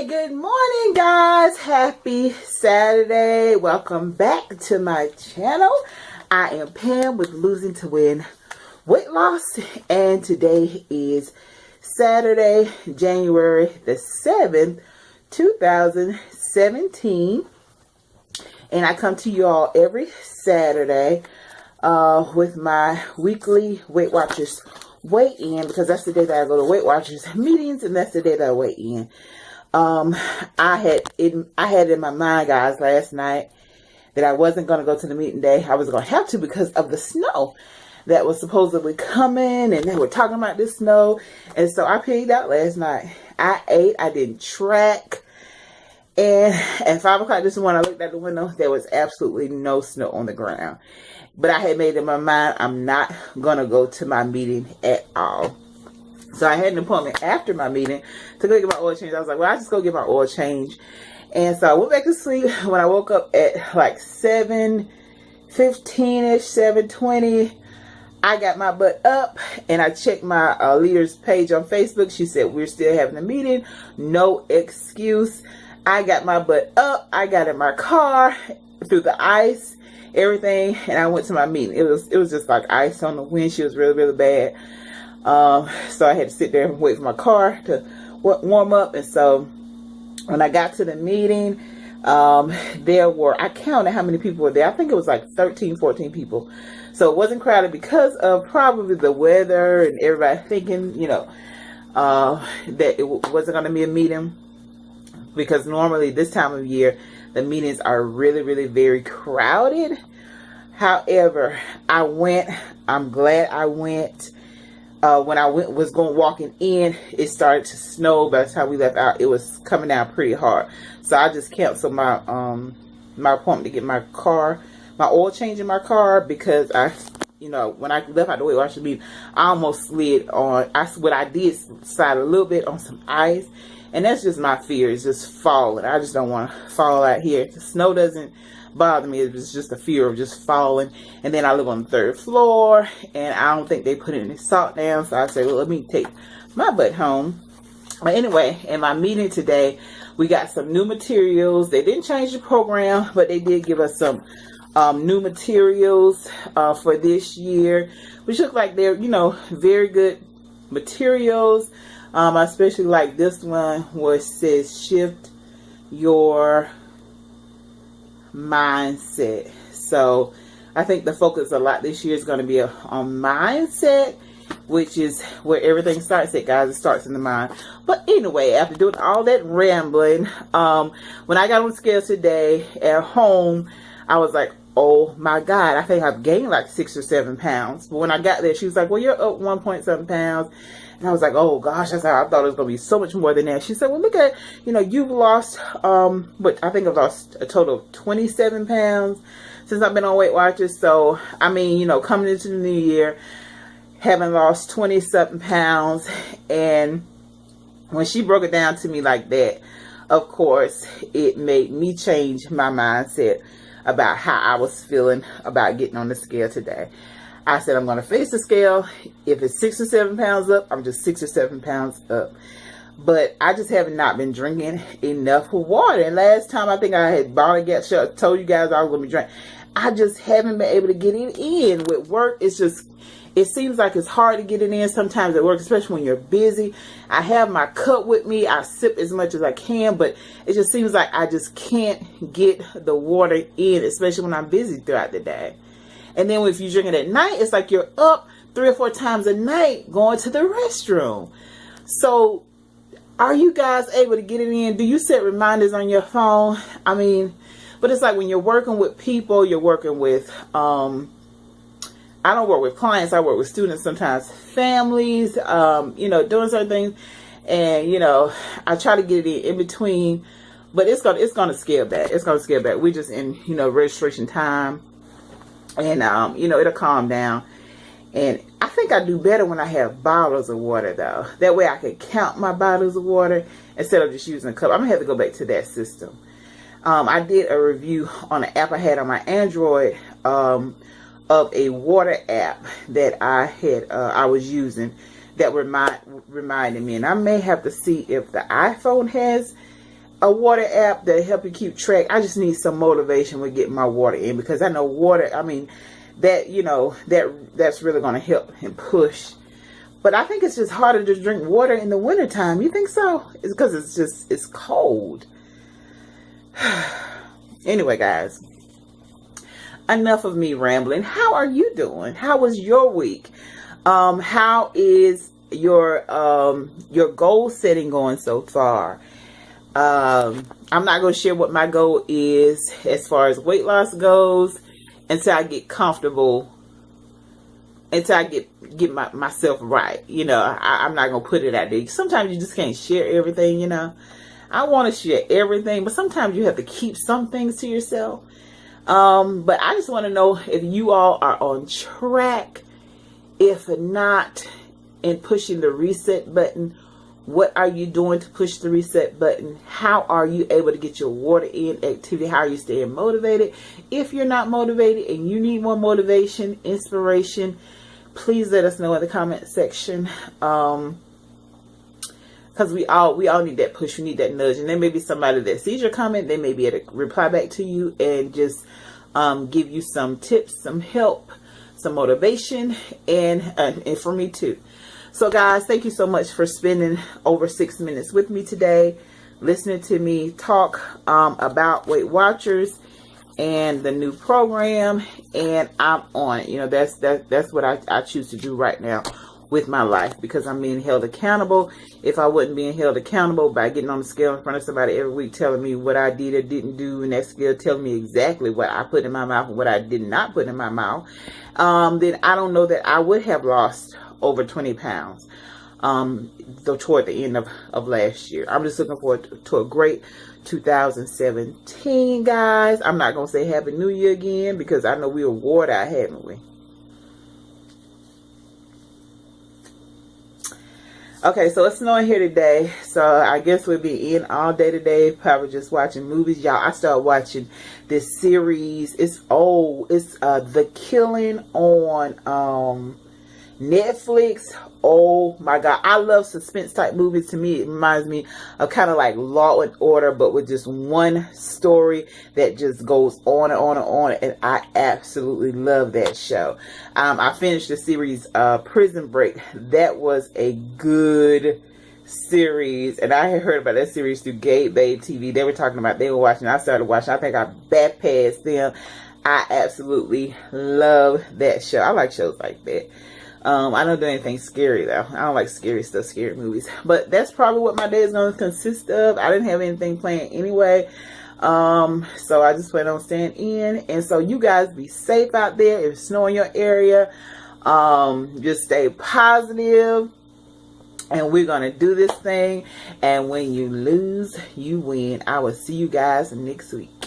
Good morning, guys. Happy Saturday. Welcome back to my channel. I am Pam with Losing to Win Weight Loss, and today is Saturday, January the 7th, 2017. And I come to you all every Saturday with my weekly Weight Watchers weigh-in, because that's the day that I go to Weight Watchers meetings, and that's the day that I weigh in. I had in my mind, guys, last night that I wasn't going to go to the meeting day. I was going to have to because of the snow that was supposedly coming, and they were talking about this snow. And so I pigged out last night. I ate. I didn't track. And at 5 o'clock this morning, I looked out the window. There was absolutely no snow on the ground. But I had made in my mind I'm not going to go to my meeting at all. So I had an appointment after my meeting to go get my oil change. I was like, well, I'll just go get my oil change. And so I went back to sleep. When I woke up at like 7:15-ish, 7:20, I got my butt up and I checked my leader's page on Facebook. She said, we're still having a meeting. No excuse. I got my butt up. I got in my car through the ice, everything, and I went to my meeting. It was just like ice on the windshield. It was really, really bad. So I had to sit there and wait for my car to warm up. And so when I got to the meeting, I counted how many people were there. I think it was like 13, 14 people. So it wasn't crowded because of probably the weather and everybody thinking, that it wasn't going to be a meeting, because normally this time of year, the meetings are really, really very crowded. However, I went. I'm glad I went. When I was walking in, it started to snow. By the time we left out, it was coming down pretty hard. So I just canceled my my appointment to get my oil change in my car, because when I left out the Weight Watchers meeting, I almost slid on. What I did slide a little bit on some ice, and that's just my fear, is just falling. I just don't want to fall out here. The snow doesn't bother me. It was just a fear of just falling. And then I live on the 3rd floor, and I don't think they put any salt down. So I said, well, let me take my butt home. But anyway, in my meeting today, we got some new materials. They didn't change the program, but they did give us some new materials for this year, which look like they're, very good materials. I especially like this one where it says shift your mindset. So I think the focus a lot this year is going to be on mindset, which is where everything starts at, guys. It starts in the mind. But anyway, after doing all that rambling, when I got on the scale today at home, I was like, oh my God, I think I've gained like 6 or 7 pounds. But when I got there, she was like, well, you're up 1.7 pounds. And I was like, oh gosh, I thought it was going to be so much more than that. She said, well, look at, you've lost, I think I've lost a total of 27 pounds since I've been on Weight Watchers. So, coming into the new year, having lost 20-something pounds. And when she broke it down to me like that, of course, it made me change my mindset about how I was feeling about getting on the scale today. I said, I'm going to face the scale. If it's 6 or 7 pounds up, I'm just 6 or 7 pounds up. But I just have not been drinking enough water. And last time I think I had bought a gas shot, told you guys I was going to be drinking. I just haven't been able to get it in. With work, it seems like it's hard to get it in sometimes at work, especially when you're busy. I have my cup with me. I sip as much as I can, but it just seems like I just can't get the water in, especially when I'm busy throughout the day. And then if you drink it at night, it's like you're up 3 or 4 times a night going to the restroom. So are you guys able to get it in? Do you set reminders on your phone? But it's like when you're working with people, you're working with, I don't work with clients. I work with students, sometimes families, doing certain things. And, I try to get it in between, but it's going to scale back. It's going to scale back. We're just in, registration time. And, it'll calm down. And I think I do better when I have bottles of water, though. That way I can count my bottles of water instead of just using a cup. I'm going to have to go back to that system. I did a review on an app I had on my Android of a water app that I was using that reminded me. And I may have to see if the iPhone has a water app that help you keep track. I just need some motivation with getting my water in, because I know water, I mean, that, you know, that's really going to help and push. But I think it's just harder to drink water in the wintertime. You think so? It's because it's cold. Anyway, guys, enough of me rambling. How are you doing? How was your week? How is your goal setting going so far? I'm not going to share what my goal is as far as weight loss goes until I get comfortable, until I get myself right. You know, I'm not going to put it out there. Sometimes you just can't share everything, you know. I want to share everything, but sometimes you have to keep some things to yourself. But I just want to know if you all are on track. If not, in pushing the reset button, what are you doing to push the reset button? How are you able to get your water in activity? How are you staying motivated? If you're not motivated and you need more motivation, inspiration, please let us know in the comment section. Because we all need that push. We need that nudge. And there may be somebody that sees your comment. They may be able to reply back to you and just give you some tips, some help, some motivation, and for me too. So guys, thank you so much for spending over 6 minutes with me today, listening to me talk about Weight Watchers and the new program. And I'm on it. You know, that's what I choose to do right now with my life, because I'm being held accountable. If I wasn't being held accountable by getting on the scale in front of somebody every week telling me what I did or didn't do, and that scale telling me exactly what I put in my mouth and what I did not put in my mouth, then I don't know that I would have lost over 20 pounds toward the end of last year. I'm just looking forward to a great 2017, guys. I'm not going to say Happy New Year again, because I know we were wore out, haven't we? Okay, so it's snowing here today, so I guess we'll be in all day today, probably just watching movies. Y'all, I started watching this series. It's old. It's The Killing on Netflix. Oh my God, I love suspense type movies. To me, it reminds me of kind of like Law and Order, but with just one story that just goes on and on and on, and I absolutely love that show. I finished the series Prison Break. That was a good series, and I had heard about that series through Gay Babe TV. They were talking about, they were watching, I started watching. I think I bypassed them. I absolutely love that show. I like shows like that. I don't do anything scary though. I don't like scary stuff, scary movies. But that's probably what my day is going to consist of. I didn't have anything planned anyway. So I just plan on staying in. And so you guys be safe out there. If it's snow in your area, just stay positive. And we're going to do this thing. And when you lose, you win. I will see you guys next week.